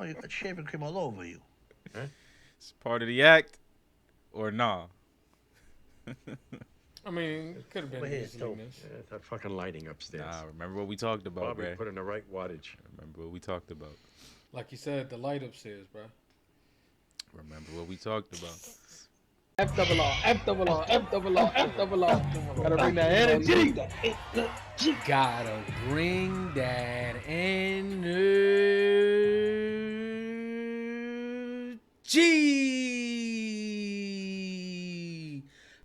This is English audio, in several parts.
Oh, you got shaving cream all over you. Huh? It's part of the act, or nah? I mean, could have been Over here, easily too. missed. Yeah, that fucking lighting upstairs. Nah, remember what we talked about, Bobby, bruh. put in the right wattage. Remember what we talked about. Like you said, the light upstairs, bro. Remember what we talked about. F double R, F double R, F double R, F double R. Gotta bring that energy. Gotta bring that energy.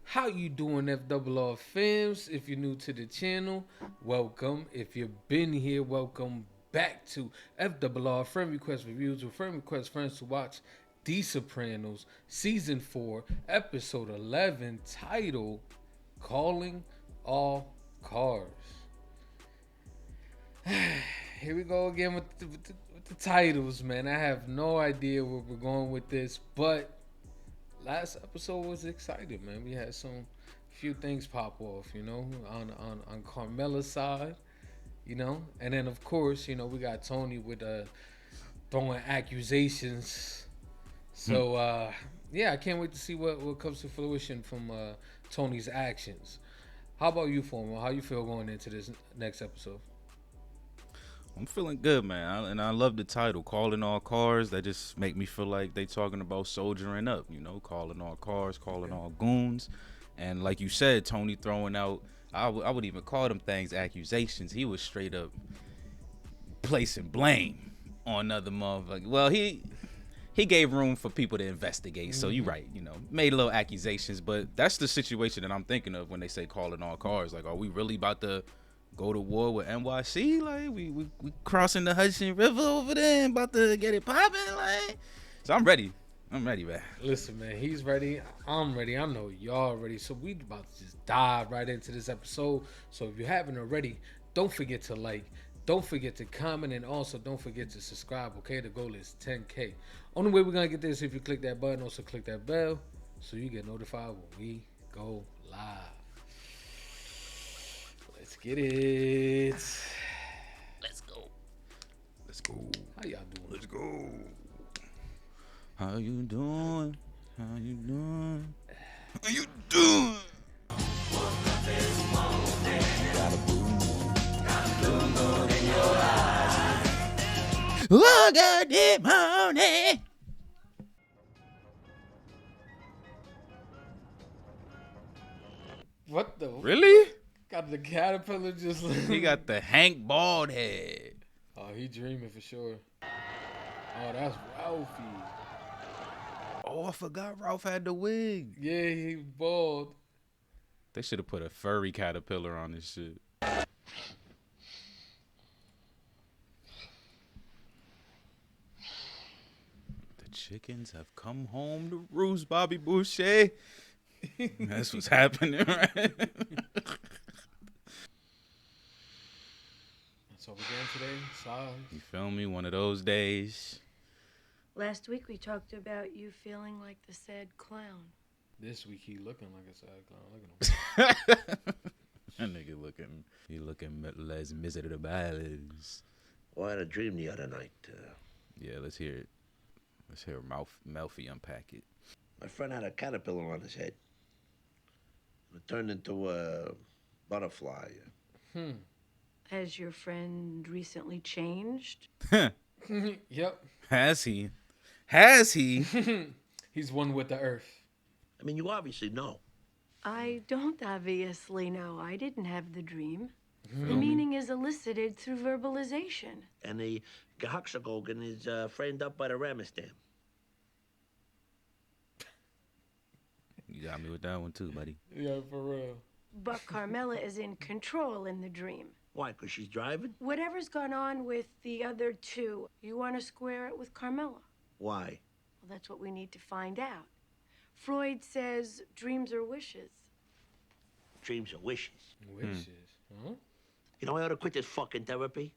How you doing, F double R fams? If you're new to the channel, welcome. If you've been here, welcome back to F double R Friend Request Reviews with Friend Request Friends to watch The Sopranos, Season 4, Episode 11, titled Calling All Cars. Here we go again with the titles, man. I have no idea where we're going with this, but last episode was exciting, man. We had some few things pop off, you know, on Carmela's side, you know, and then of course, you know, we got Tony with throwing accusations. So yeah, I can't wait to see what comes to fruition from Tony's actions. How about you, Formal? How you feel going into this next episode? I'm feeling good, man, and I love the title, "Calling All Cars." That just make me feel like they talking about soldiering up, you know, calling all cars, calling all goons, and like you said, Tony throwing out. I would even call them things accusations. He was straight up placing blame on other motherfuckers. Well, he gave room for people to investigate. So you're right, you know, made little accusations, but that's the situation that I'm thinking of when they say calling all cars. Like, are we really about to go to war with NYC? Like, we crossing the Hudson River over there and about to get it popping? Like, so I'm ready, man. Listen, man, he's ready. I'm ready. I know y'all ready. So we about to just dive right into this episode. So if you haven't already, don't forget to like, don't forget to comment, and also don't forget to subscribe, okay? The goal is 10K. Only way we're going to get this is if you click that button. Also click that bell so you get notified when we go live. Let's get it. Let's go. How y'all doing? Let's go. How you doing? How you doing? How you doing? Oh, goddamn morning. What the? Really? Got the caterpillar just. He got the Hank bald head. Oh, he dreaming for sure. Oh, that's Ralphie. Oh, I forgot Ralph had the wig. Yeah, he bald. They should have put a furry caterpillar on this shit. The chickens have come home to roost, Bobby Boucher. That's what's happening, right? That's all we're getting today. Size. You feel me? One of those days. Last week we talked about you feeling like the sad clown. This week he looking like a sad clown. Look at him. That nigga looking les miserables. Well, I had a dream the other night. Yeah, let's hear it. Let's hear Melfi unpack it. My friend had a caterpillar on his head. It turned into a butterfly. Has your friend recently changed? Yep. Has he? He's one with the earth. I mean, you obviously know. I don't obviously know. I didn't have the dream. The meaning is elicited through verbalization. And the Gehoxagogan is framed up by the Ramestam. You got me with that one too, buddy. Yeah, for real. But Carmela is in control in the dream. Why? Because she's driving? Whatever's gone on with the other two, you want to square it with Carmela. Why? Well, that's what we need to find out. Freud says dreams are wishes. Dreams are wishes. Wishes. Huh? You know, I ought to quit this fucking therapy.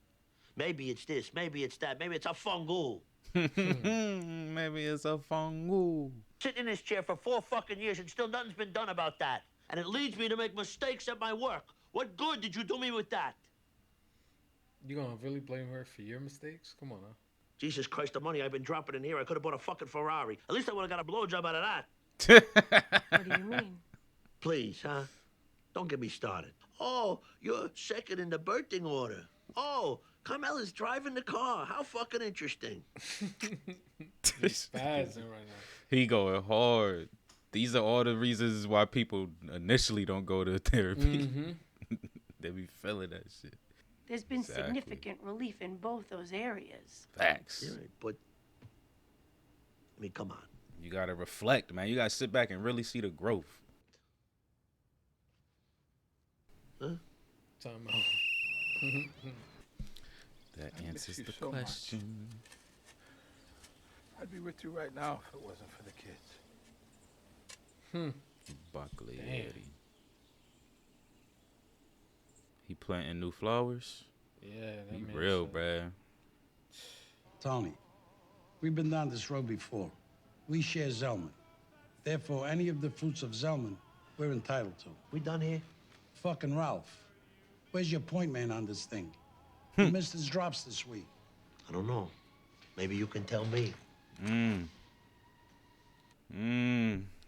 Maybe it's this, maybe it's that, maybe it's a fungal. Maybe it's a fungal. Sitting in this chair for 4 fucking years and still nothing's been done about that. And it leads me to make mistakes at my work. What good did you do me with that? You gonna really blame her for your mistakes? Come on, huh? Jesus Christ, the money I've been dropping in here, I could have bought a fucking Ferrari. At least I would have got a blowjob out of that. What do you mean? Please, huh? Don't get me started. Oh, you're second in the birthing order. Oh, Carmela's driving the car. How fucking interesting. He's spazzing right now. He going hard. These are all the reasons why people initially don't go to therapy. They be feeling that shit. There's been Exactly. significant relief in both those areas. Facts. Yeah, but, I mean, come on. You gotta reflect, man. You gotta sit back and really see the growth. Huh? Time out. That answers you the so much. question. I'd be with you right now if it wasn't for the kids. Buckley Damn. Eddie. He planting new flowers. Yeah, that He makes real, sense. bruh. Tony, we've been down this road before. We share Zelman. Therefore, any of the fruits of Zelman, we're entitled to. We done here? Fucking Ralph. Where's your point man on this thing? He missed his drops this week. I don't know. Maybe you can tell me.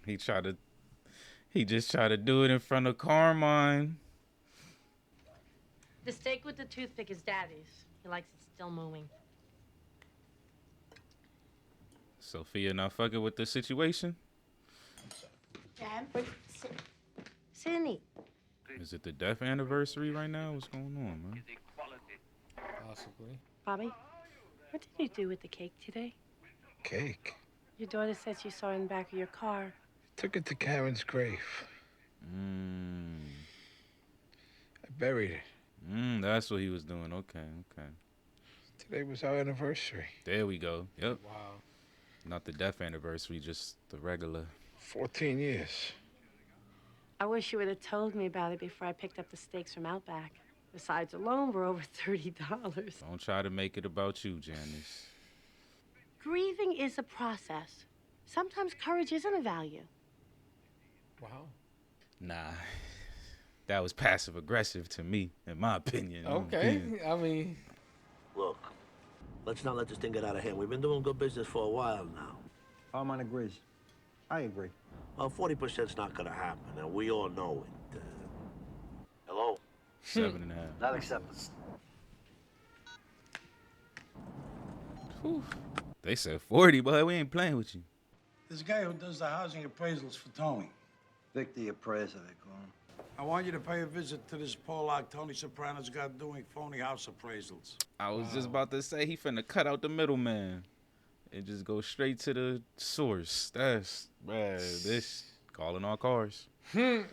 He just tried to do it in front of Carmine. The steak with the toothpick is Daddy's. He likes it still moving. Sophia not fucking with the situation. Dad, Sydney. Is it the death anniversary right now? What's going on, man? Possibly. Bobby, what did you do with the cake today? Cake. Your daughter said she saw it in the back of your car. Took it to Karen's grave. I buried it. That's what he was doing. Okay. Today was our anniversary. There we go. Yep. Wow. Not the death anniversary, just the regular. 14 years. I wish you would have told me about it before I picked up the steaks from Outback. The sides alone were over $30. Don't try to make it about you, Janice. Grieving is a process. Sometimes courage isn't a value. Wow. Nah. That was passive aggressive to me, in my opinion. Okay. I mean, Look, let's not let this thing get out of hand. We've been doing good business for a while now. Carmine agrees. I agree. Well, 40%'s not gonna happen, and we all know it. Hello? 7.5. Not accepted. Whew. They said 40, but we ain't playing with you. This guy who does the housing appraisals for Tony. Vic the appraiser, they call him. I want you to pay a visit to this Polak Tony Sopranos got doing phony house appraisals. I was just about to say he finna cut out the middleman and just go straight to the source. That's, man, this calling all cars. There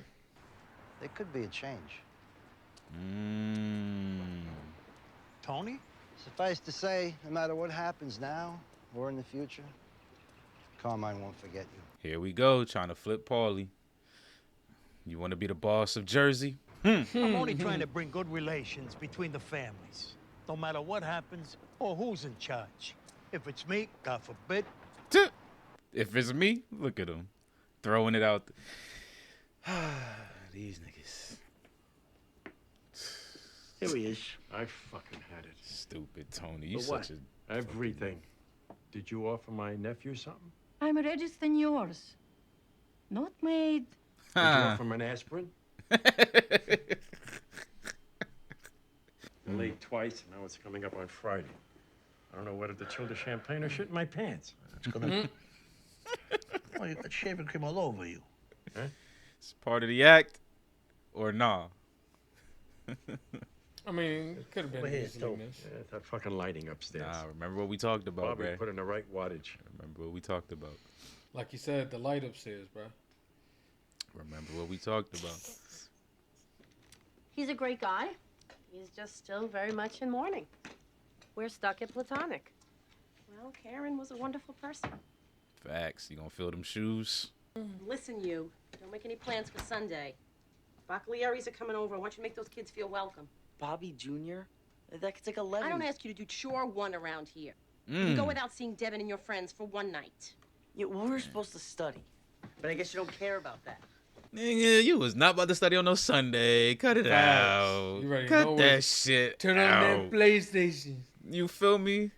could be a change. Tony? Suffice to say, no matter what happens now or in the future, Carmine won't forget you. Here we go, trying to flip Paulie. You want to be the boss of Jersey? I'm only trying to bring good relations between the families. No matter what happens or who's in charge. If it's me, God forbid. If it's me, look at him. Throwing it out. These niggas. Here he is. I fucking had it. Stupid Tony. You For what? such a... Everything. Did you offer my nephew something? I'm registered yours. Not made. Did you offer him an aspirin? Delayed twice, and now it's coming up on Friday. I don't know whether to chill the champagne or shit in my pants. It's gonna... Well, you got shaving cream all over you. It's part of the act or nah? I mean, it could have been Over here, easily so- missed. Yeah, that fucking lighting upstairs. Nah, remember what we talked about, Bobby bruh. put in the right wattage. Remember what we talked about. Like you said, the light upstairs, bro. Remember what we talked about. He's a great guy. He's just still very much in mourning. We're stuck at platonic. Well, Karen was a wonderful person. Facts. You gonna fill them shoes? Listen, you. Don't make any plans for Sunday. Bacaliaris are coming over. I want you to make those kids feel welcome. Bobby Jr.? That kid's like 11. I don't ask you to do chore one around here. You go without seeing Devin and your friends for one night. Yeah, well, we were supposed to study. But I guess you don't care about that. Nigga, you was not about to study on no Sunday. Cut it Facts. out. You already know Cut what- that shit Turn on out. that PlayStation. You feel me?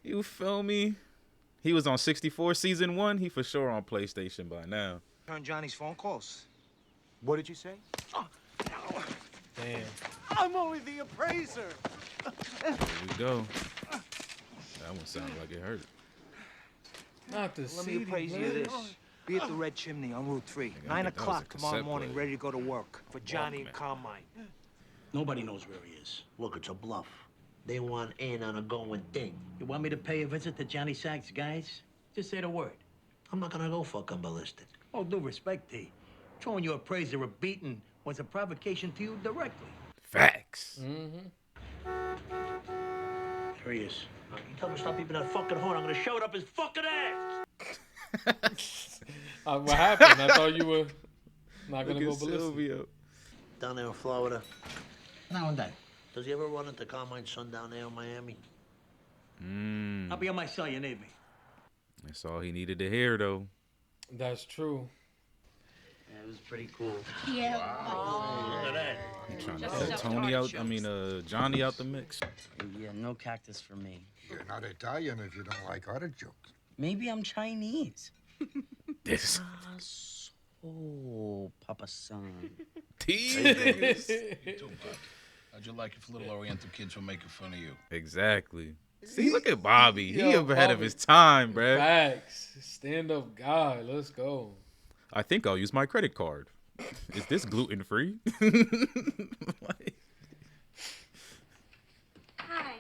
You feel me? He was on 64 season 1. He for sure on PlayStation by now. Turn Johnny's phone calls. What did you say? Damn. I'm only the appraiser. There we go. That one sounded like it hurt. Not the Let me appraise you this. Be at the Red Chimney on Route 3. Nigga, 9 that was a o'clock tomorrow cassette morning, player. ready to go to work. For Johnny and Walkman. Carmine. Nobody knows where he is. Look, it's a bluff. They want in on a going thing. You want me to pay a visit to Johnny Sack's guys? Just say the word. I'm not gonna go fucking ballistic. All due respect, T. Throwing your appraiser a beating was a provocation to you directly. Facts. Here he is. You tell him to stop beeping that fucking horn. I'm gonna shove it up his fucking ass. What happened? I thought you were not gonna go ballistic. Silvio. Down there in Florida. Now and then. Does he ever run into Carmine's son down there in Miami? I'll be on my cell. You need me. That's all he needed to hear, though. That's true. Yeah, it was pretty cool. Yeah. Look at that. He trying to cut Tony out. I mean, Johnny out the mix. Yeah, no cactus for me. You're not Italian if you don't like artichokes. Maybe I'm Chinese. This. Oh, Papa San. Tease. How'd you like if little Oriental kids were making fun of you? Exactly. See, look at Bobby. He Yo, ahead of Bobby. his time, bruh. Facts. Stand up guy. Let's go. I think I'll use my credit card. Is this gluten free? Hi.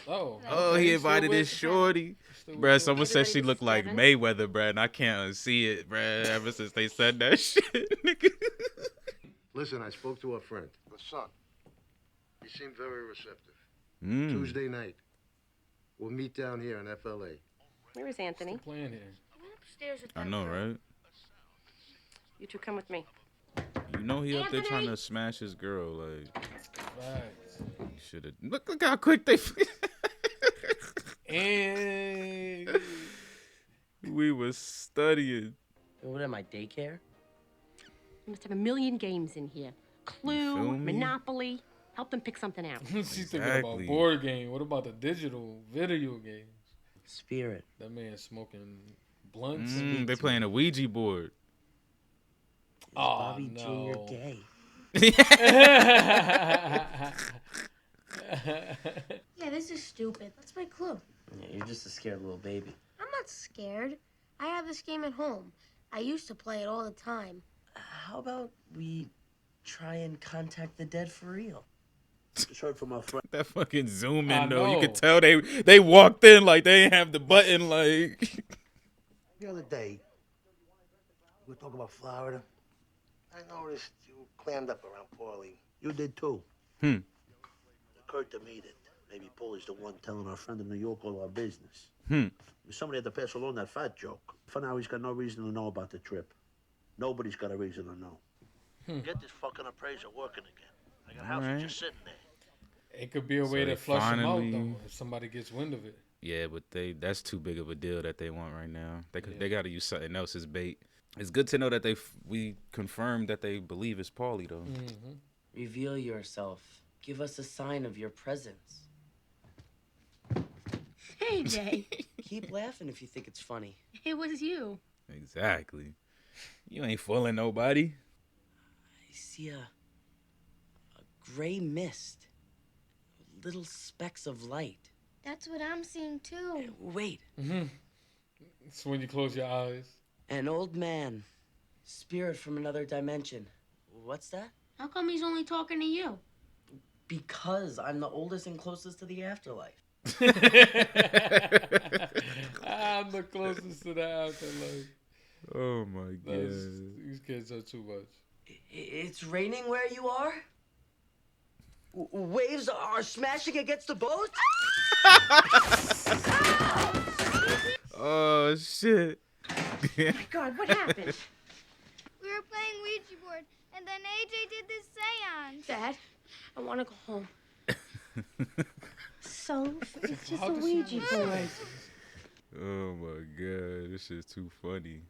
Oh. Oh, okay, he still invited with- his shorty. still with Bruh, you. someone said she looked like Everybody Mayweather, bruh, and I can't unsee it, bruh, ever since they said that shit, nigga. Listen, I spoke to a friend. The son. He seemed very receptive. Mm. Tuesday night. We'll meet down here in FLA. Where is Anthony? Playing here. Upstairs with I know, right? You two come with me. You know he up there trying to smash his girl, like, Facts. he should have. Look how quick they. And We was studying. What am I, daycare? You must have a million games in here. Clue, feel me? Monopoly. Help them pick something out. she's thinking about Exactly. board game. What about the digital video games? Spirit. That man smoking blunts. They playing a Ouija board. Is Bobby no. Jr. gay? Yeah, this is stupid. That's my clue. Yeah, you're just a scared little baby. I'm not scared. I have this game at home. I used to play it all the time. How about we try and contact the dead for real? Just heard from my friend. That fucking zoom I in though. You know. could tell they walked in like they ain't have the button like. The other day, we were talking about Florida. I noticed you clammed up around Paulie. You did too. Hmm. It occurred to me that maybe Paulie's the one telling our friend in New York all our business. Hmm. Somebody had to pass along that fat joke. For now, he's got no reason to know about the trip. Nobody's got a reason to know. Get this fucking appraiser working again. I got a house Alright. just sitting there. It could be a So way they to flush him out finally- though, if somebody gets wind of it. Yeah, but that's too big of a deal that they want right now. They got to use something else as bait. It's good to know that we confirmed that they believe it's Paulie though. Reveal yourself. Give us a sign of your presence. Hey, Jay. Keep laughing if you think it's funny. It was you. Exactly. You ain't fooling nobody. I see a gray mist. Little specks of light. That's what I'm seeing, too. Wait. It's when you close your eyes. An old man. Spirit from another dimension. What's that? How come he's only talking to you? Because I'm the oldest and closest to the afterlife. I'm the closest to the afterlife. Oh my god. These kids are too much. It's raining where you are? Waves are smashing against the boat? Oh shit. My God, what happened? We were playing Ouija board, and then AJ did this seance. Dad, I want to go home. So, it's just How a does she Ouija know board. Oh my god, this shit's too funny.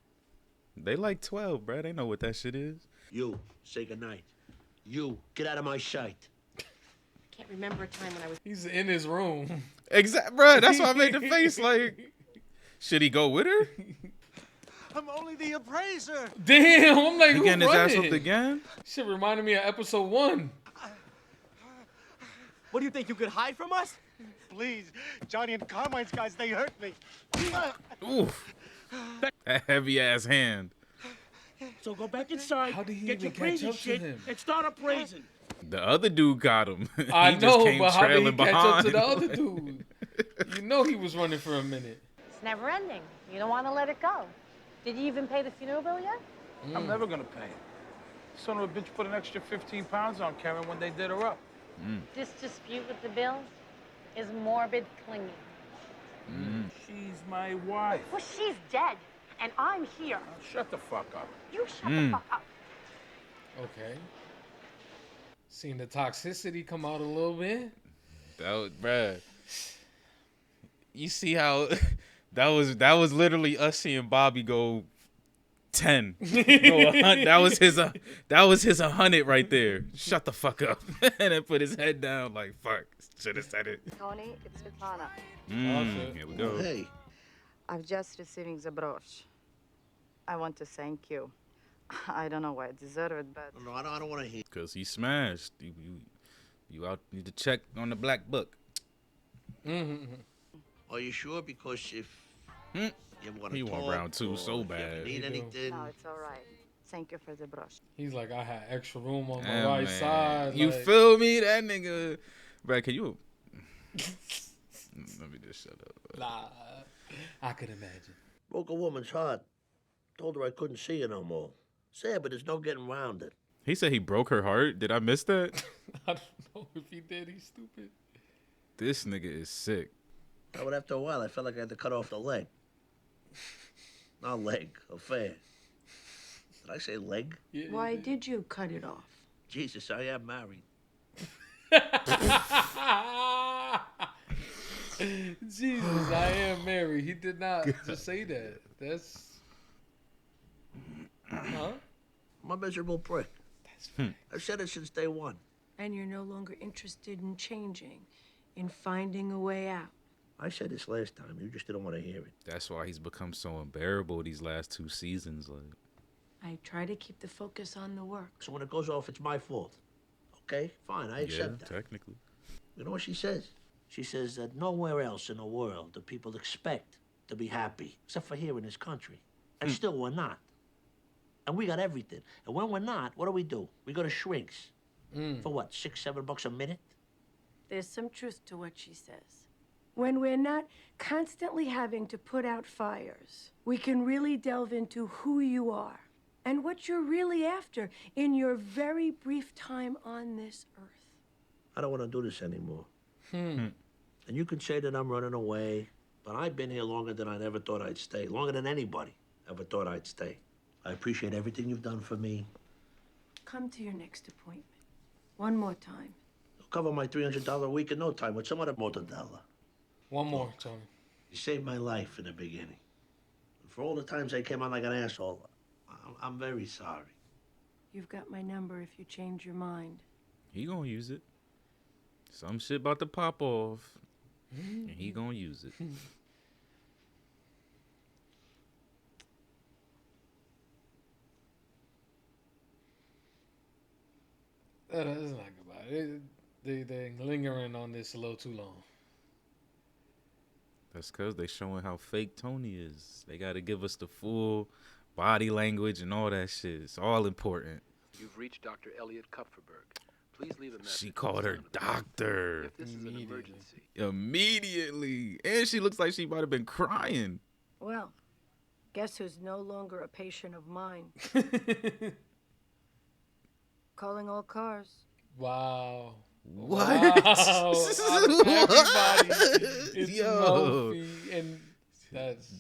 They like 12, bruh. They know what that shit is. You, say goodnight. You, get out of my sight. Can't remember a time when I was. He's in his room. Exact, bro. That's why I made the face. Like, should he go with her? I'm only the appraiser. Damn, I'm like, He who getting his ass running? whooped again? Shit reminded me of episode 1. What do you think? You could hide from us? Please, Johnny and Carmine's guys, they hurt me. Oof. That heavy ass hand. So go back inside, How did he get your even catch crazy up to shit, him? and start appraising. The other dude got him. I He just know, came but how did he trailing catch up to the behind. other dude? You know he was running for a minute. It's never ending. You don't want to let it go. Did you even pay the funeral bill yet? I'm never gonna pay. Son of a bitch put an extra 15 pounds on Karen when they did her up. This dispute with the bill is morbid clinging. She's my wife. Well, she's dead, and I'm here. Shut the fuck up. You shut the fuck up. Okay. Seeing the toxicity come out a little bit. That was, bruh. You see how that was literally us seeing Bobby go 10. Go 100. That was his 100 right there. Shut the fuck up. And then put his head down like fuck. Should have said it. Tony, it's Svetlana. Here we go. Hey, I'm just receiving the brooch. I want to thank you. I don't know why I deserve it, but... no, I don't want to hear. Cause he smashed. You out need to check on the black book. Are you sure? Because if you want to He talk, want round 2 or so if you bad. need anything? No, it's all right. Thank you for the brush. He's like, I had extra room on my Yeah, right man. side. You like, feel me? That nigga. Bruh, can you? Let me just shut up. Nah, I could imagine. Broke a woman's heart. Told her I couldn't see her no more. Sad, but there's no getting around it. He said he broke her heart. Did I miss that? I don't know if he did. He's stupid. This nigga is sick. But after a while, I felt like I had to cut off the leg. Not leg, affair. Did I say leg? Yeah, Why did you cut it off? Jesus, I am married. Jesus, I am married. He did not just say that. That's... Huh? I'm a miserable prick. I've said it since day one. And you're no longer interested in changing, in finding a way out. I said this last time. You just didn't want to hear it. That's why he's become so unbearable these last 2 seasons. Like, I try to keep the focus on the work. So when it goes off, it's my fault. Okay? Fine, I accept that. Technically. You know what she says? She says that nowhere else in the world do people expect to be happy, except for here in this country. And still we're not. And we got everything. And when we're not, what do? We go to shrinks. For what, $6, $7 a minute? There's some truth to what she says. When we're not constantly having to put out fires, we can really delve into who you are and what you're really after in your very brief time on this earth. I don't want to do this anymore. And you can say that I'm running away, but I've been here longer than I ever thought I'd stay. Longer than anybody ever thought I'd stay. I appreciate everything you've done for me. Come to your next appointment. One more time. You'll cover my $300 a week in no time with some other mortadella. One more, Tony. You saved my life in the beginning. And for all the times I came on like an asshole, I'm very sorry. You've got my number if you change your mind. He gonna use it. Some shit about to pop off. And he gonna use it. That's not good. They're lingering on this a little too long. That's because they showing how fake Tony is. They got to give us the full body language and all that shit. It's all important. You've reached Dr. Elliot Kupferberg. Please leave a message. She called her doctor. If this is an emergency. Immediately. And she looks like she might have been crying. Well, guess who's no longer a patient of mine? Calling all cars. Wow. What? Wow. Everybody is Yo. Mophie, and that's...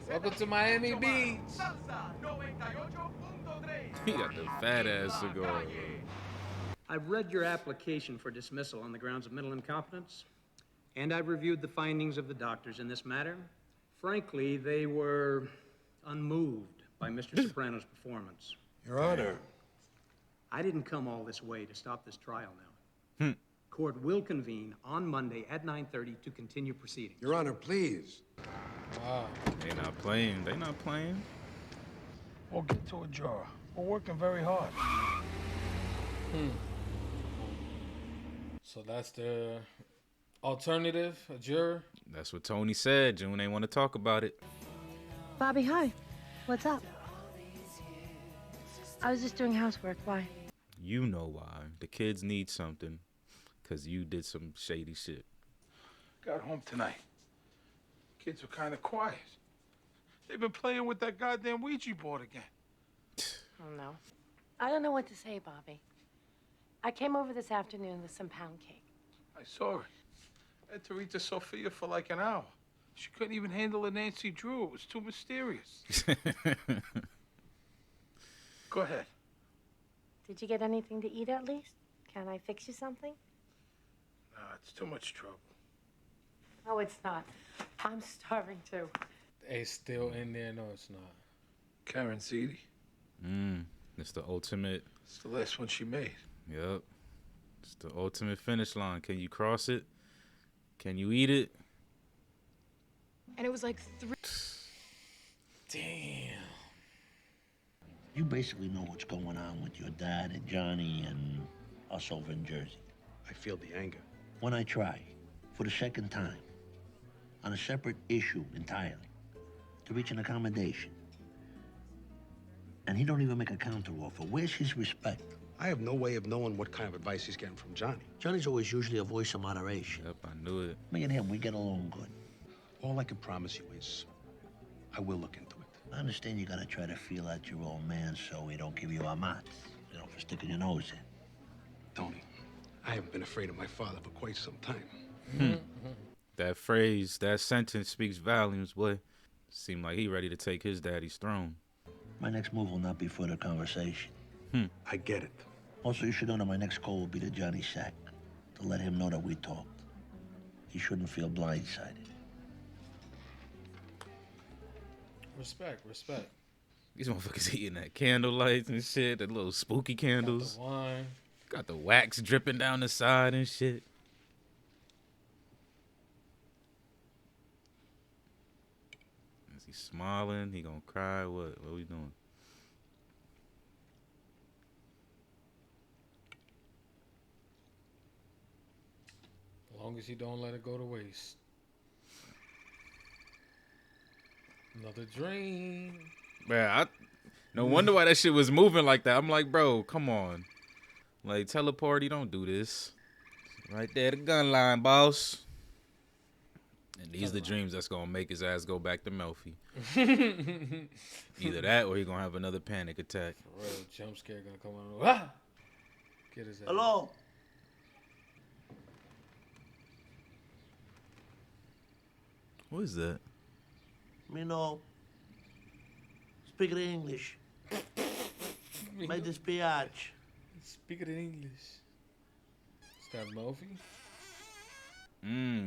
Welcome to Miami Beach. He got the fat ass cigar. I've read your application for dismissal on the grounds of mental incompetence, and I've reviewed the findings of the doctors in this matter. Frankly, they were unmoved by Mr. Soprano's performance. Your Honor. I didn't come all this way to stop this trial now. Court will convene on Monday at 9:30 to continue proceedings. Your Honor, please. Wow. They not playing. They not playing. We'll get to a juror. We're working very hard. So that's the alternative, a juror? That's what Tony said. June ain't want to talk about it. Bobby, hi. What's up? I was just doing housework. Why? You know why. The kids need something. Because you did some shady shit. Got home tonight. Kids were kind of quiet. They've been playing with that goddamn Ouija board again. Oh, no. I don't know what to say, Bobby. I came over this afternoon with some pound cake. I saw it. I had to read to Sophia for like an hour. She couldn't even handle a Nancy Drew. It was too mysterious. Go ahead. Did you get anything to eat at least? Can I fix you something? No, it's too much trouble. Oh, it's not. I'm starving too. It's still in there. No, it's not. Karen Seedy. It's the ultimate. It's the last one she made. Yep. It's the ultimate finish line. Can you cross it? Can you eat it? And it was like 3. Damn. You basically know what's going on with your dad and Johnny and us over in Jersey. I feel the anger. When I try, for the second time, on a separate issue entirely, to reach an accommodation, and he don't even make a counteroffer, where's his respect? I have no way of knowing what kind of advice he's getting from Johnny. Johnny's always usually a voice of moderation. Yep, I knew it. Me and him, we get along good. All I can promise you is I will look into it. I understand you gotta try to feel out your old man so he don't give you a mat, for sticking your nose in. Tony, I haven't been afraid of my father for quite some time. That phrase, that sentence speaks volumes, boy. Seemed like he ready to take his daddy's throne. My next move will not be further conversation. I get it. Also, you should know that my next call will be to Johnny Sack, to let him know that we talked. He shouldn't feel blindsided. Respect. These motherfuckers eating that candlelights and shit, the little spooky candles. Got the wine. Got the wax dripping down the side and shit. Is he smiling? He gonna cry? What we doing? As long as you don't let it go to waste. Another dream. Man, no wonder why that shit was moving like that. I'm like, bro, come on. Like, teleporty, don't do this. Right there, the gun line, boss. And these are the dreams that's gonna make his ass go back to Melfi. Either that or he gonna have another panic attack. For real, jump scare gonna come on. Ah! Get his ass. Hello? What is that? Me know. Speak it in English. May this biatch. Speak it in English. Is that Melfi?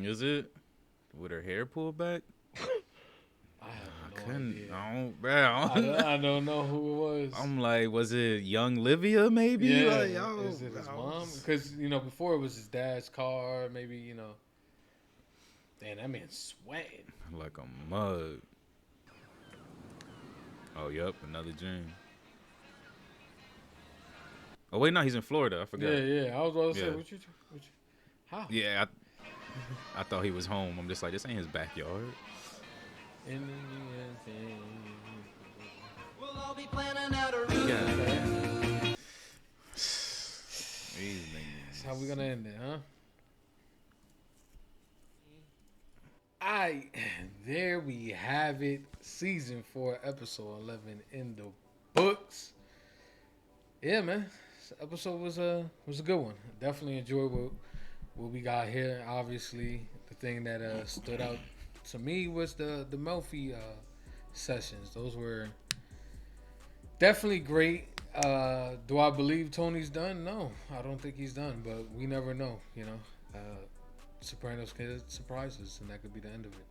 Is it? With her hair pulled back? I have no idea. I don't know who it was. I'm like, was it young Livia maybe? Yeah. Like, Is it his mom? Because, before it was his dad's car, maybe, Damn, that man's sweating. Like a mug. Oh, yep, another dream. Oh, wait, no, he's in Florida. I forgot. Yeah. I was about to say, what you how? Yeah, I thought he was home. I'm just like, this ain't his backyard. We'll all be planning out a route. These niggas. How we gonna end it, huh? There we have it. Season 4, episode 11 in the books. Yeah, man. This episode was a good one. Definitely enjoyed what we got here. Obviously, the thing that stood out to me was the Melfi sessions. Those were definitely great. Do I believe Tony's done? No, I don't think he's done. But we never know, Sopranos could surprise us, and that could be the end of it.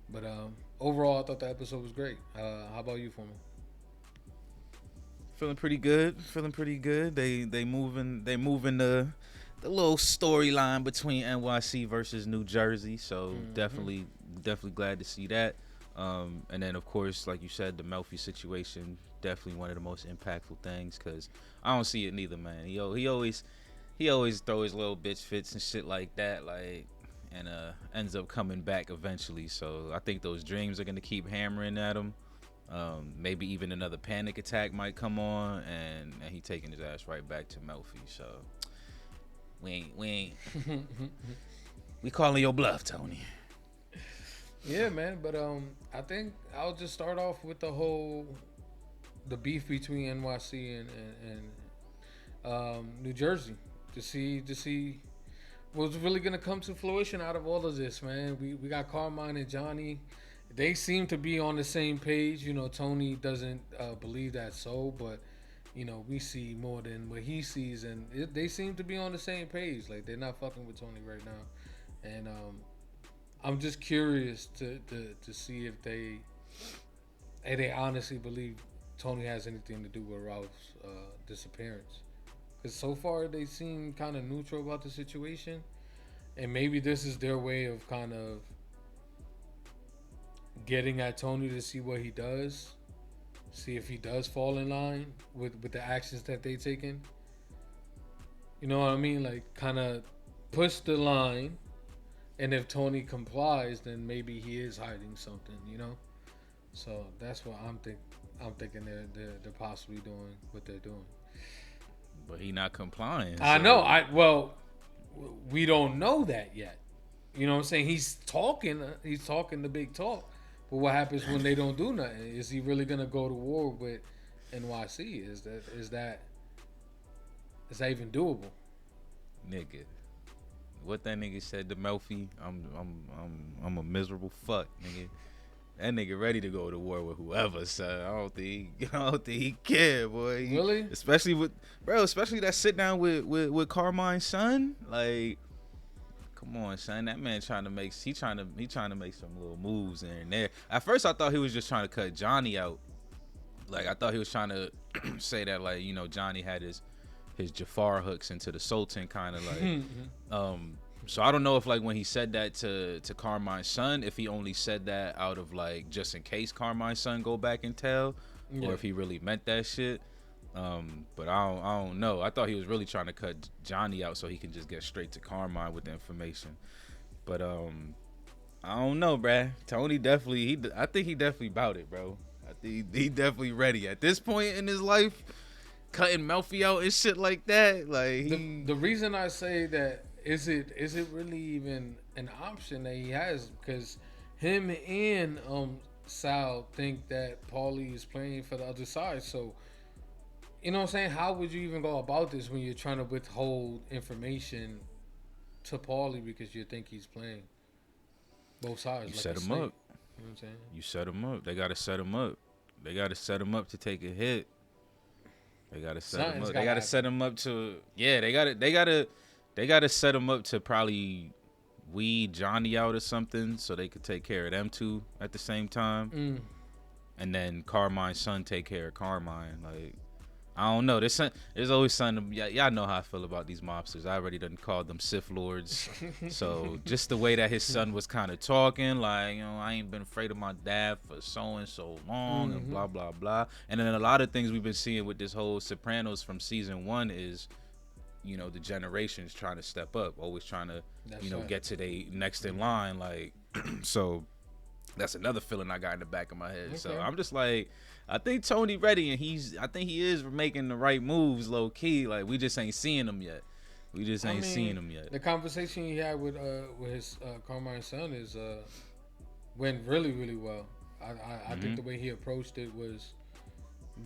But overall, I thought the episode was great. How about you, Formal? Feeling pretty good. Feeling pretty good. They moving the little storyline between NYC versus New Jersey. So definitely glad to see that. And then of course, like you said, the Melfi situation, definitely one of the most impactful things, because I don't see it neither, man. He always throw his little bitch fits and shit like that, like, and ends up coming back eventually. So I think those dreams are gonna keep hammering at him. Maybe even another panic attack might come on, and he taking his ass right back to Melfi. So we ain't we calling your bluff, Tony. Yeah, man. But I think I'll just start off with the beef between NYC and New Jersey to see what's really gonna come to fruition out of all of this, man. We got Carmine and Johnny. They seem to be on the same page. You know, Tony doesn't believe that's so, but you know, we see more than what he sees, and they seem to be on the same page. Like, they're not fucking with Tony right now, and I'm just curious to see if they honestly believe Tony has anything to do with Ralph's disappearance. Because so far they seem kind of neutral about the situation, and maybe this is their way of kind of getting at Tony to see what he does, see if he does fall in line with the actions that they taken. You know what I mean? Like, kind of push the line, and if Tony complies, then maybe he is hiding something, you know? So that's what I'm thinking they're possibly doing what they're doing. But he not complying. I know. Well, we don't know that yet. You know what I'm saying? He's talking the big talk. But what happens when they don't do nothing? Is he really gonna go to war with NYC? Is that even doable? Nigga, what that nigga said to Melfi, I'm a miserable fuck, nigga. That nigga ready to go to war with whoever, son. I don't think he care, boy. Really? Especially that sit down with Carmine's son. Like, come on, son. That man trying to make some little moves in and there. At first, I thought he was just trying to cut Johnny out. Like, I thought he was trying to say that, like, you know, Johnny had his Jafar hooks into the Sultan, kind of like. So I don't know if, like, when he said that to Carmine's son, if he only said that out of, like, just in case Carmine's son go back and tell, or if he really meant that shit. But I don't know. I thought he was really trying to cut Johnny out so he can just get straight to Carmine with the information. But I don't know, bruh. Tony definitely, I think he definitely about it, bro. I think he definitely ready at this point in his life. Cutting Melfi out and shit like that, like the reason I say that is it really even an option that he has, because him and Sal think that Paulie is playing for the other side. So, you know what I'm saying? How would you even go about this when you're trying to withhold information to Paulie because you think he's playing both sides? You set him up. You know what I'm saying? You set him up. They gotta set him up. They gotta set him up to take a hit. They gotta set him up. They gotta set him up to They gotta set him up to probably weed Johnny out or something so they could take care of them two at the same time. And then Carmine's son take care of Carmine. Like, I don't know. There's always something. Y'all know how I feel about these mobsters. I already done called them Sith Lords. So just the way that his son was kind of talking, like, you know, I ain't been afraid of my dad for so and so long, and blah blah blah. And then a lot of things we've been seeing with this whole Sopranos from season 1 is, you know, the generations trying to step up, always trying to, get to the next in line. Like, so that's another feeling I got in the back of my head. Okay. So I'm just like, I think Tony ready, and I think he is making the right moves, low key. Like, we just ain't seeing them yet. Seeing him yet. The conversation he had with his Carmine's son went really, really well. I think the way he approached it was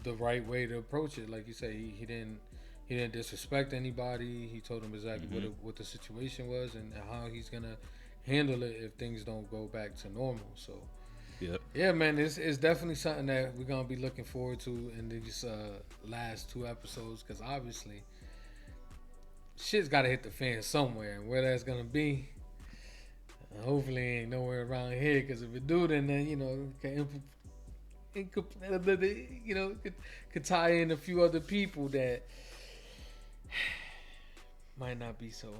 the right way to approach it. Like you said, he didn't disrespect anybody. He told him exactly what the situation was and how he's gonna handle it if things don't go back to normal. So, yeah, man, it's definitely something that we're gonna be looking forward to in these last 2 episodes, because obviously shit's gotta hit the fan somewhere, and where that's gonna be, hopefully ain't nowhere around here. Because if it do, then you know, can and could tie in a few other people that might not be so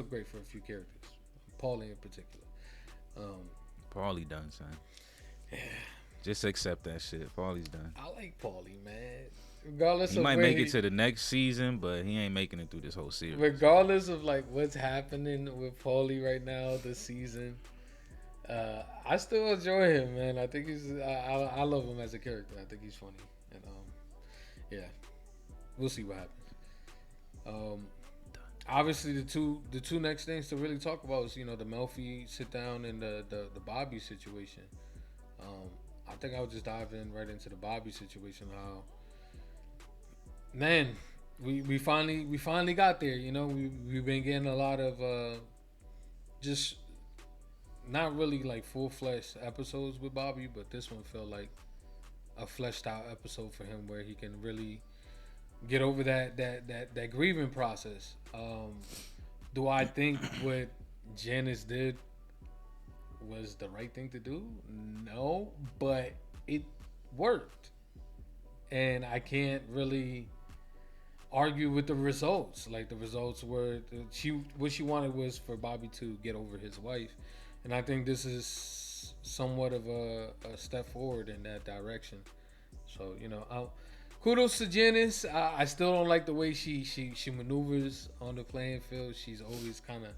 great for a few characters. Paulie in particular. Paulie done, son. Yeah. Just accept that shit. Paulie's done. I like Paulie, man. Regardless he of might where make it to the next season, but he ain't making it through this whole series. Regardless of like what's happening with Paulie right now this season, I still enjoy him, man. I think I love him as a character. I think he's funny, and yeah, we'll see what happens. Obviously, the two next things to really talk about is the Melfi sit down and the Bobby situation. I think I'll just dive in right into the Bobby situation. How, man, we finally got there. We've been getting a lot of just not really like full-fledged episodes with Bobby, but this one felt like a fleshed out episode for him where he can really get over that grieving process. Do I think what Janice did was the right thing to do? No, but it worked, and I can't really argue with the results. Like, the results were what she wanted was for Bobby to get over his wife, and I think this is somewhat of a step forward in that direction. So kudos to Janice. I still don't like the way she maneuvers on the playing field. She's always kind of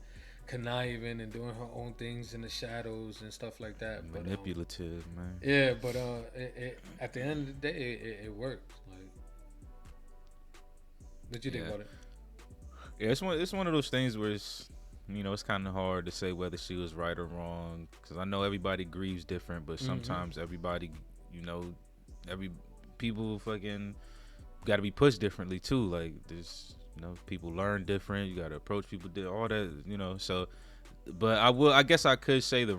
conniving and doing her own things in the shadows and stuff like that. Manipulative, man. Yeah, but at the end of the day, it worked. Like, what you think about it? Yeah, it's one of those things where it's kind of hard to say whether she was right or wrong, because I know everybody grieves different, but sometimes everybody, every people fucking got to be pushed differently too. Like, there's people learn different. You got to approach people all that, so. But I guess I could say the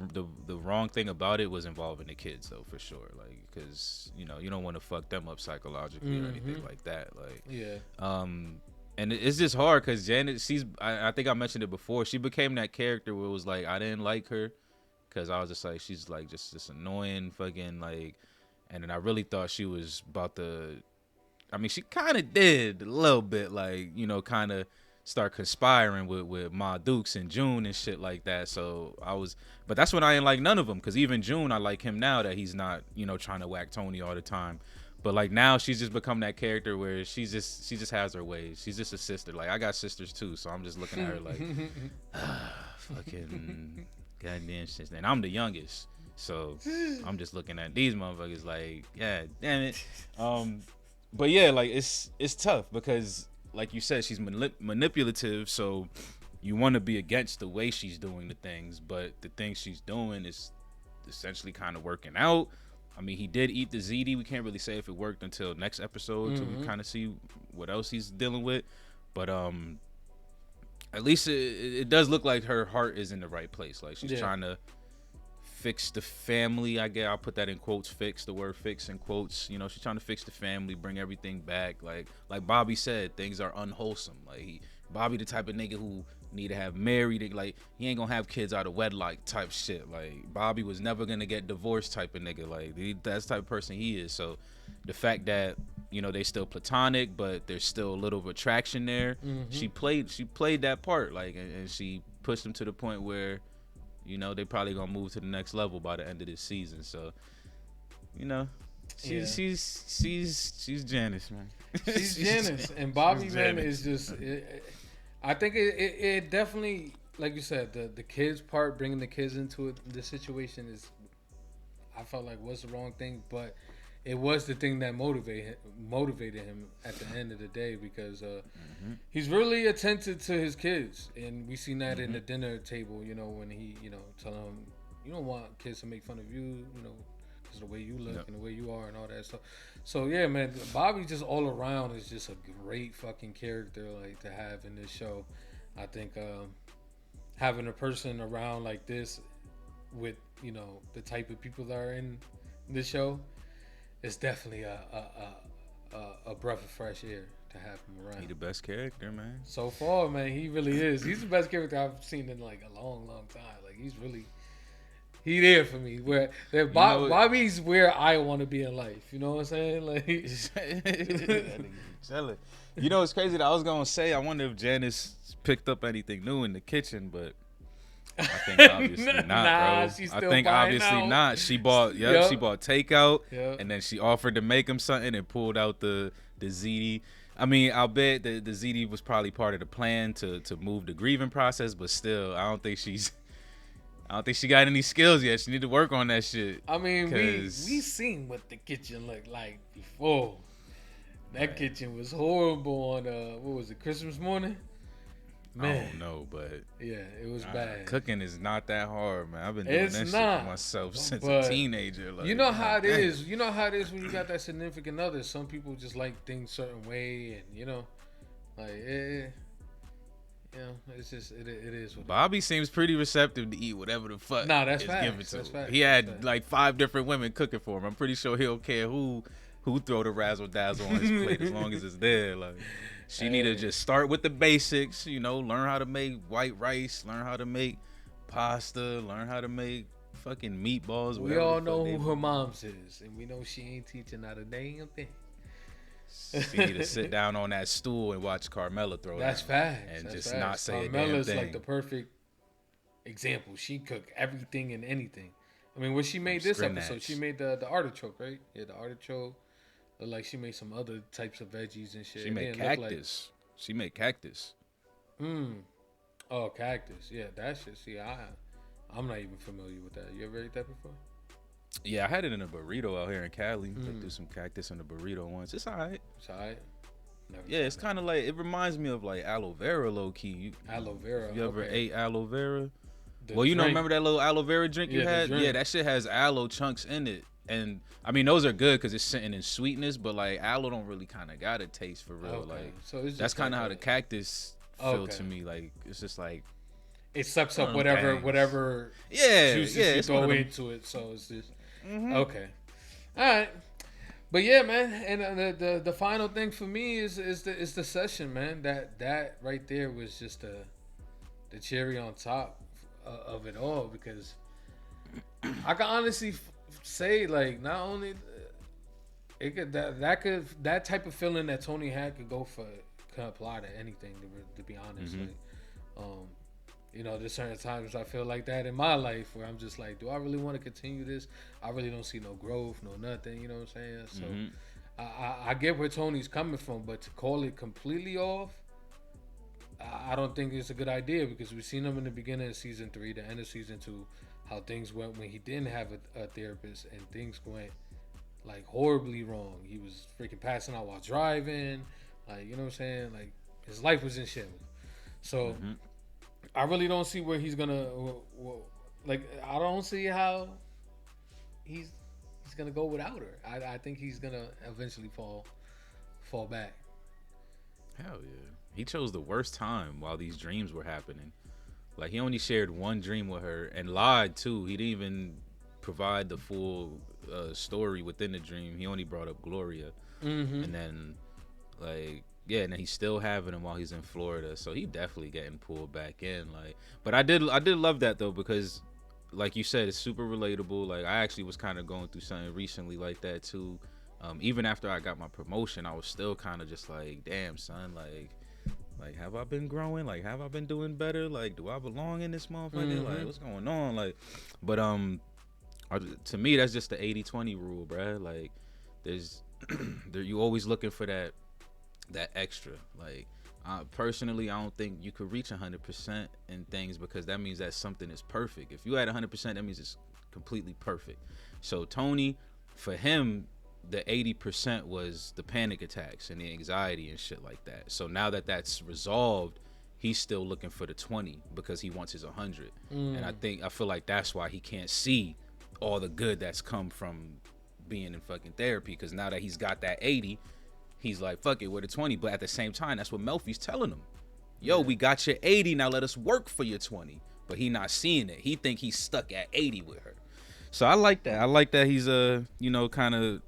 wrong thing about it was involving the kids, though, for sure. Like, because you don't want to fuck them up psychologically or anything like that. Like, yeah. And it's just hard because Janet, I think I mentioned it before. She became that character where it was like I didn't like her because I was just like, she's like just this annoying fucking like. And then I really thought she was about to. I mean, she kind of did a little bit, like, kind of start conspiring with Ma Dukes and June and shit like that. So but that's when I ain't like none of them, because even June, I like him now that he's not, trying to whack Tony all the time. But like now, she's just become that character where she just has her ways. She's just a sister. Like, I got sisters too, so I'm just looking at her like, fucking goddamn shit. And I'm the youngest. So I'm just looking at these motherfuckers like, yeah, damn it. But yeah, like it's tough because, like you said, she's manipulative. So you want to be against the way she's doing the things, but the things she's doing is essentially kind of working out. I mean, he did eat the ZD. We can't really say if it worked until next episode till we kind of see what else he's dealing with. But at least it does look like her heart is in the right place. Like, she's trying to fix the family. I guess I'll put that in quotes. Fix the word fix in quotes. She's trying to fix the family, bring everything back. Like Bobby said, things are unwholesome. Like, Bobby the type of nigga who need to have married. Like, he ain't gonna have kids out of wedlock type shit. Like, Bobby was never gonna get divorced type of nigga. Like, that's the type of person he is. So the fact that they still platonic, but there's still a little of attraction there. She played that part. Like, and she pushed him to the point where they probably gonna move to the next level by the end of this season. So, she's Janice, man. She's Janice, and Bobby, man, is just. I think it definitely, like you said, the kids part, bringing the kids into the situation is, I felt like was the wrong thing, but it was the thing that motivated him at the end of the day, because he's really attentive to his kids, and we seen that in the dinner table. When he telling them, you don't want kids to make fun of you, because of the way you look and the way you are and all that stuff. So yeah, man, Bobby just all around is just a great fucking character, like, to have in this show. I think having a person around like this with the type of people that are in this show, it's definitely a breath of fresh air to have him around. He the best character, man. So far, man, he really is. He's the best character I've seen in like a long, long time. Like, he's really, He there for me. Where Bobby's where I want to be in life. You know what I'm saying? Like, chilling. You know, it's crazy that I was gonna say. I wonder if Janice picked up anything new in the kitchen, but I think obviously not, Nah, bro. she's I still think buying obviously out. not. She bought, she bought takeout, and then she offered to make him something and pulled out the ziti. I mean, I'll bet the ziti was probably part of the plan to move the grieving process, but still, I don't think she got any skills yet. She need to work on that shit. I mean, we seen what the kitchen looked like before. That kitchen was horrible on what was it, Christmas morning? Man. I don't know, but yeah, it was bad. Cooking is not that hard, man. I've been doing that shit for myself since a teenager. Like, you know how it is. You know how it is when you got that significant other. Some people just like things certain way, and you know, like it's just it is. What Bobby seems pretty receptive to eat whatever the fuck. Nah, that's is facts. given to That's him. facts. He had like 5 different women cooking for him. I'm pretty sure he don't care who throw the razzle dazzle on his plate as long as it's there. Like, she need to just start with the basics. You know, learn how to make white rice, learn how to make pasta, learn how to make fucking meatballs. We all know who her mom's is, and we know she ain't teaching not a damn thing. She need to sit down on that stool and watch Carmela throw That's down. facts. And That's just facts. not say Carmela's a damn thing. like the perfect example. She cooked everything and anything. I mean, what she made this Scrim episode, match. she made the artichoke, right? Yeah, the artichoke. Like she made some other types of veggies and shit. She made cactus. She made cactus. Oh, cactus. Yeah, that shit. See, I'm not even familiar with that. You ever ate that before? Yeah, I had it in a burrito out here in Cali. They do some cactus in a burrito once. It's all right. It's all right. Yeah, it's kind of like, it reminds me of like aloe vera low key. Aloe vera. You ever ate aloe vera? The Well, you know, drink. remember that little aloe vera drink you Yeah, the had? drink. Yeah, that shit has aloe chunks in it. And I mean, those are good because it's sitting in sweetness, but like aloe don't really kind of got a taste for real. Okay. Like, So it's that's just kind of like how the cactus feel to me. Like, it's just like, it sucks up one of them whatever things. Yeah, juices yeah, you it's one throw of them. into it. So it's just okay. All right, but yeah, man. And the final thing for me is the session, man. That right there was just the cherry on top of it all, because I can honestly say, like, not only it could that type of feeling that Tony had could apply to anything, to be honest. Like, you know, there's certain times I feel like that in my life where I'm just like, do I really want to continue this? I really don't see no growth, no nothing. You know what I'm saying? So I get where Tony's coming from, but to call it completely off, I don't think it's a good idea, because we've seen him in the beginning of season 3, the end of season 2, how things went when he didn't have a therapist, and things went like horribly wrong. He was freaking passing out while driving, like, you know what I'm saying? Like, his life was in shambles. So I really don't see where he's gonna like. I don't see how he's gonna go without her. I think he's gonna eventually fall back. hell yeah. He chose the worst time while these dreams were happening. Like, he only shared one dream with her and lied too. He didn't even provide the full story within the dream. He only brought up Gloria, and then like, yeah, and then he's still having him while he's in Florida. So he definitely getting pulled back in. Like, but I did love that though, because like you said, it's super relatable. Like, I actually was kind of going through something recently like that too. Even after I got my promotion, I was still kind of just like, damn son, like have I been growing? Like, have I been doing better? Like, do I belong in this motherfucker? Like, what's going on? Like, but to me, that's just the 80-20 rule, bruh. Like, there's you always looking for that extra. Like, personally, I don't think you could reach 100% in things, because that means that something is perfect. If you had 100%, that means it's completely perfect. So Tony, for him, the 80% was the panic attacks and the anxiety and shit like that. So now that that's resolved, he's still looking for the 20 because he wants his 100. And I feel like that's why he can't see all the good that's come from being in fucking therapy, because now that he's got that 80, he's like, fuck it, we're the 20. But at the same time, that's what Melfi's telling him. Yo, we got your 80, now let us work for your 20. But he not seeing it. He think he's stuck at 80 with her. So I like that. I like that he's you know, kind of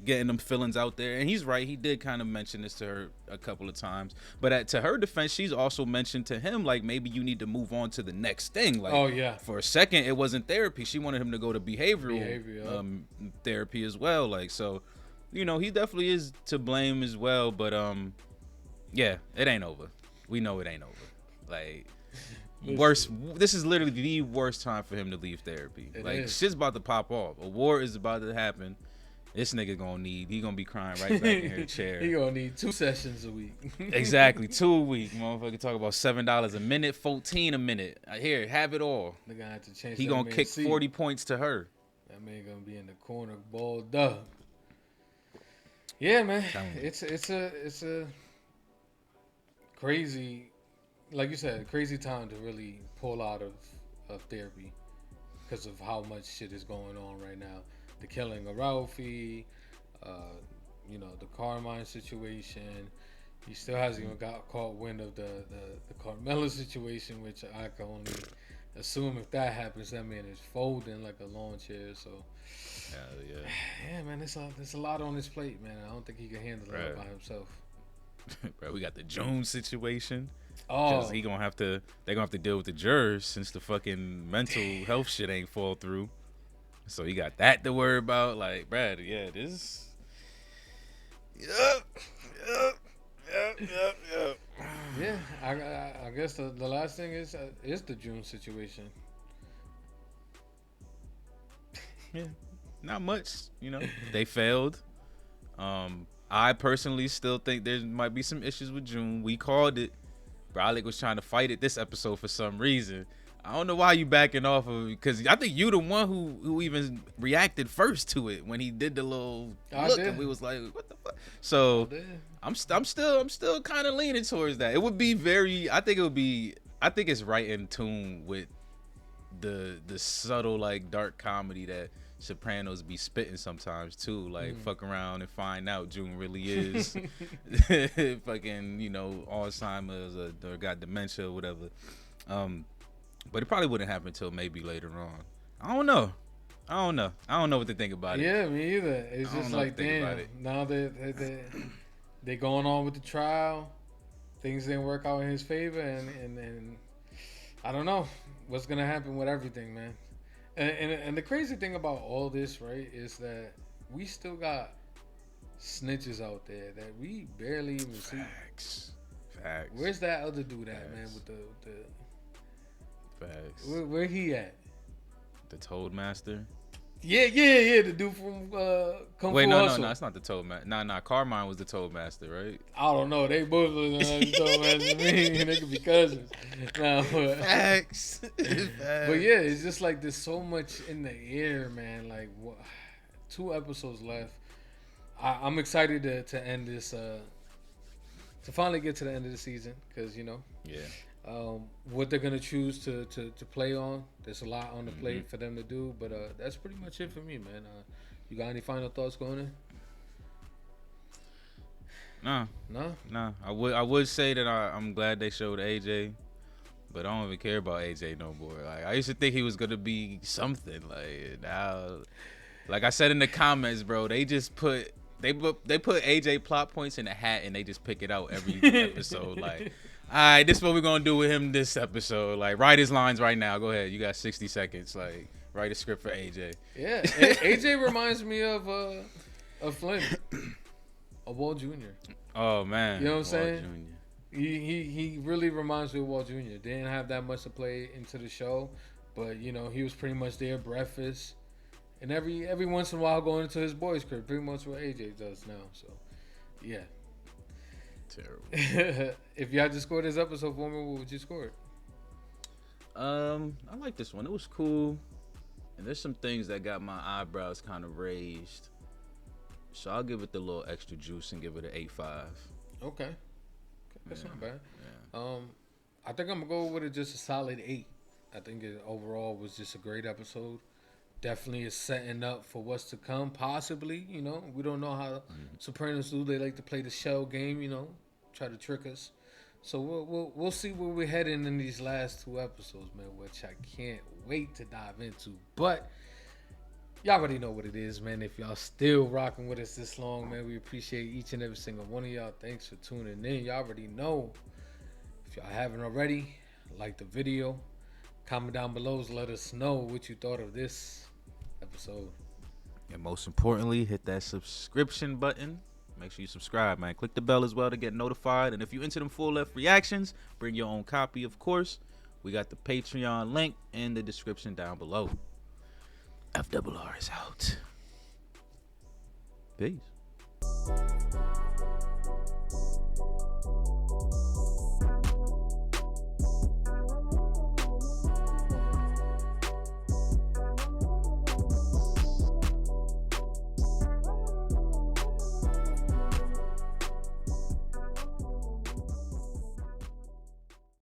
getting them feelings out there. And he's right. He did kind of mention this to her a couple of times. But to her defense, she's also mentioned to him, like, maybe you need to move on to the next thing. Like, oh, yeah. For a second, it wasn't therapy. She wanted him to go to behavioral therapy as well. Like, so, you know, he definitely is to blame as well. But, yeah, it ain't over. We know it ain't over. Like, this is literally the worst time for him to leave therapy. Shit's about to pop off. A war is about to happen. This nigga he gonna be crying right back in her chair. He gonna need 2 sessions a week. Exactly, 2 a week. Motherfucker talk about $7 a minute, 14 a minute. Here, have it all. They're gonna have to change. He gonna kick 40 points to her. That man gonna be in the corner, balled up. Yeah, man. It's a crazy, like you said, crazy time to really pull out of therapy because of how much shit is going on right now. The killing of Ralphie, you know, the Carmine situation. He still hasn't even got caught wind of the Carmela situation, which I can only assume if that happens, that man is folding like a lawn chair. So, yeah, man, there's a lot on his plate, man. I don't think he can handle it by himself. Bro, we got the June situation. Oh, they're gonna have to deal with the jurors since the fucking mental health shit ain't fall through. So you got that to worry about. Like, Brad, yeah, this. Yep. Yeah, I guess the last thing is the June situation. Yeah, not much. You know, they failed. I personally still think there might be some issues with June. We called it. Bralik was trying to fight it this episode for some reason. I don't know why you backing off of it, because I think you the one who even reacted first to it when he did the little look, and we was like, what the fuck? So I'm still kind of leaning towards that. It would be I think it's right in tune with the subtle, like, dark comedy that Sopranos be spitting sometimes too. Like, fuck around and find out June really is fucking, you know, Alzheimer's or got dementia or whatever. But it probably wouldn't happen until maybe later on. I don't know what to think about it. Yeah, me either. It's just like, damn, now that they're going on with the trial, things didn't work out in his favor, and I don't know what's gonna happen with everything, man. And the crazy thing about all this, right, is that we still got snitches out there that we barely even see. Facts. Where's that other dude at, man, with the Facts. Where he at? The Toadmaster? Yeah, the dude from Kung Fu Hustle. No, it's not the Toadmaster. Nah, Carmine was the Toadmaster, right? I don't know. They both look like the Toadmaster to me. They could be cousins. Nah, but Facts. But yeah, it's just like there's so much in the air, man. Like, 2 episodes left. I'm excited to end this, to finally get to the end of the season, because, you know. Yeah. What they're gonna choose to play on, there's a lot on the plate for them to do, but that's pretty much it for me, man. You got any final thoughts going in? No. I would say that I'm glad they showed AJ, but I don't even care about AJ no more. Like, I used to think he was gonna be something. Like, now, like I said in the comments, bro, they just put AJ plot points in a hat and they just pick it out every episode. Like, all right, this is what we're gonna do with him this episode. Like, write his lines right now. Go ahead. You got 60 seconds. Like, write a script for AJ. Yeah, AJ reminds me of Flynn, of Walt Jr. Oh man, you know what I'm saying? He really reminds me of Walt Jr. Didn't have that much to play into the show, but you know, he was pretty much there breakfast, and every once in a while going into his boys' crib. Pretty much what AJ does now. So, yeah. Terrible. If you had to score this episode for me, what would you score it? I like this one. It was cool, and there's some things that got my eyebrows kind of raised. So I'll give it the little extra juice and give it an 8.5. Okay, that's not bad. Yeah. I think I'm gonna go with it just a solid 8. I think it overall was just a great episode. Definitely is setting up for what's to come, possibly. You know, we don't know how Sopranos do. They like to play the shell game, you know, try to trick us. So we'll see where we're heading in these last 2 episodes, man, which I can't wait to dive into. But Y'all already know what it is, man. If y'all still rocking with us this long, man, we appreciate each and every single one of y'all. Thanks for tuning in. Y'all already know. If y'all haven't already, like the video, comment down below, let us know what you thought of this episode. And most importantly, hit that subscription button. Make sure you subscribe, man. Click the bell as well to get notified. And if you're into them full left reactions, bring your own copy, of course. We got the Patreon link in the description down below. FRR is out. Peace.